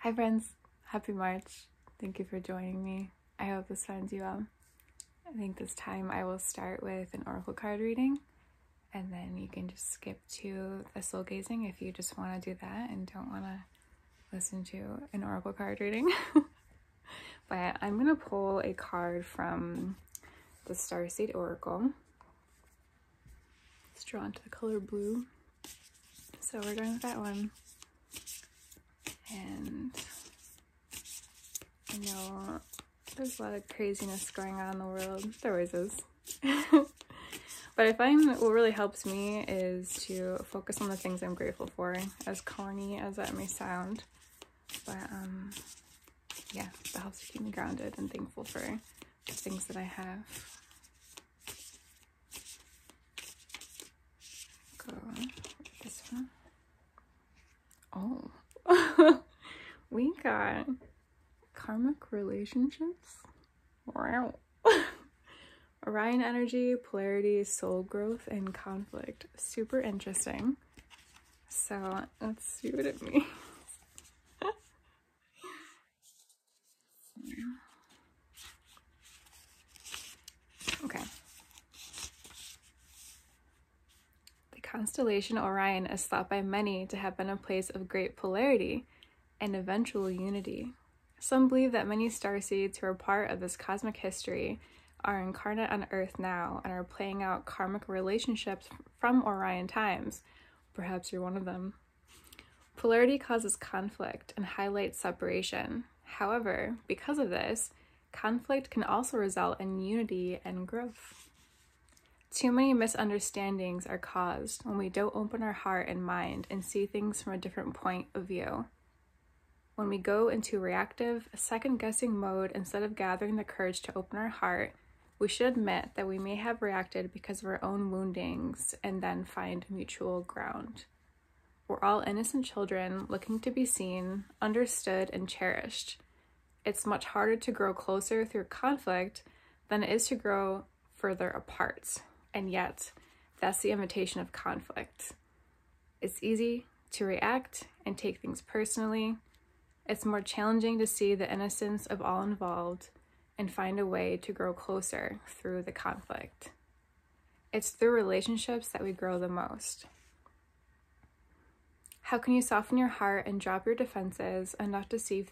Hi friends, happy March. Thank you for joining me. I hope this finds you well. I think this time I will start with an oracle card reading, and then you can just skip to the soul gazing if you just want to do that and don't want to listen to an oracle card reading. But I'm going to pull a card from the Starseed Oracle. It's drawn to the color blue. So we're going with that one. And I know there's a lot of craziness going on in the world. There always is. But I find what really helps me is to focus on the things I'm grateful for, as corny as that may sound. But yeah, that helps to keep me grounded and thankful for the things that I have. Go with this one. Oh, we got karmic relationships. Wow. Orion energy, polarity, soul growth, and conflict. Super interesting. So let's see what it means. Okay. The constellation Orion is thought by many to have been a place of great polarity and eventual unity. Some believe that many starseeds who are part of this cosmic history are incarnate on Earth now and are playing out karmic relationships from Orion times. Perhaps you're one of them. Polarity causes conflict and highlights separation. However, because of this, conflict can also result in unity and growth. Too many misunderstandings are caused when we don't open our heart and mind and see things from a different point of view. When we go into reactive, second-guessing mode instead of gathering the courage to open our heart, we should admit that we may have reacted because of our own woundings and then find mutual ground. We're all innocent children looking to be seen, understood, and cherished. It's much harder to grow closer through conflict than it is to grow further apart. And yet, that's the invitation of conflict. It's easy to react and take things personally. It's more challenging to see the innocence of all involved and find a way to grow closer through the conflict. It's through relationships that we grow the most. How can you soften your heart and drop your defenses enough to see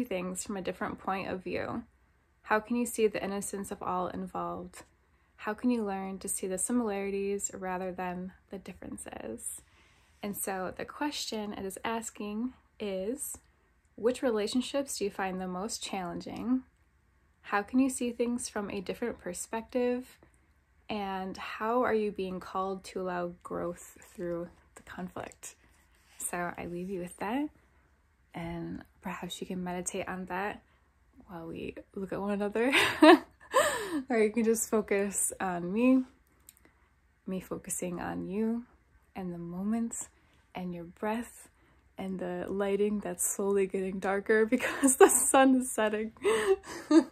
things from a different point of view? How can you see the innocence of all involved? How can you learn to see the similarities rather than the differences? And so the question it is asking is, which relationships do you find the most challenging? How can you see things from a different perspective? And how are you being called to allow growth through the conflict? So I leave you with that, and perhaps you can meditate on that while we look at one another. Or you can just focus on me focusing on you, and the moments, and your breath, and the lighting that's slowly getting darker because the sun is setting. And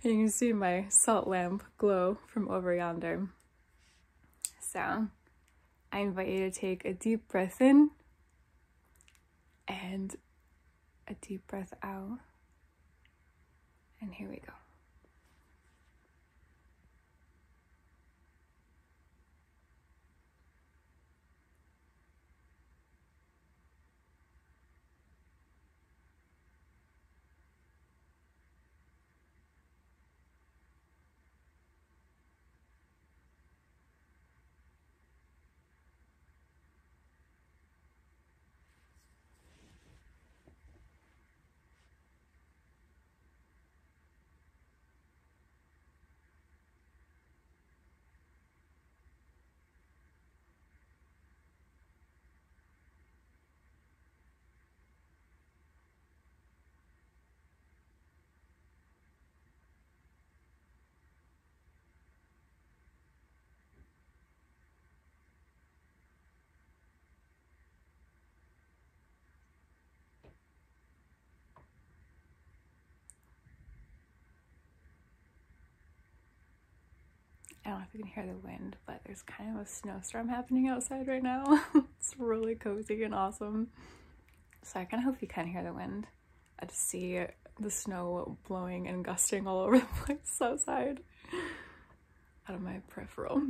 you can see my salt lamp glow from over yonder. So I invite you to take a deep breath in and a deep breath out. And here we go. I don't know if you can hear the wind, but there's kind of a snowstorm happening outside right now. It's really cozy and awesome. So I kind of hope you can hear the wind. I just see the snow blowing and gusting all over the place outside, out of my peripheral.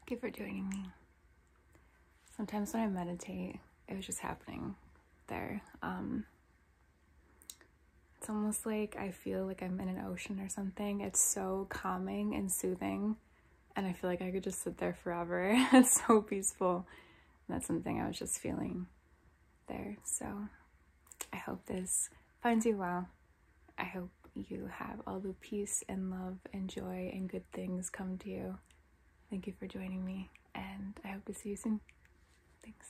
Thank you for joining me. Sometimes when I meditate, it was just happening there. It's almost like I feel like I'm in an ocean or something. It's so calming and soothing, and I feel like I could just sit there forever. It's so peaceful. And that's something I was just feeling there. So I hope this finds you well. I hope you have all the peace and love and joy and good things come to you. Thank you for joining me, and I hope to see you soon. Thanks.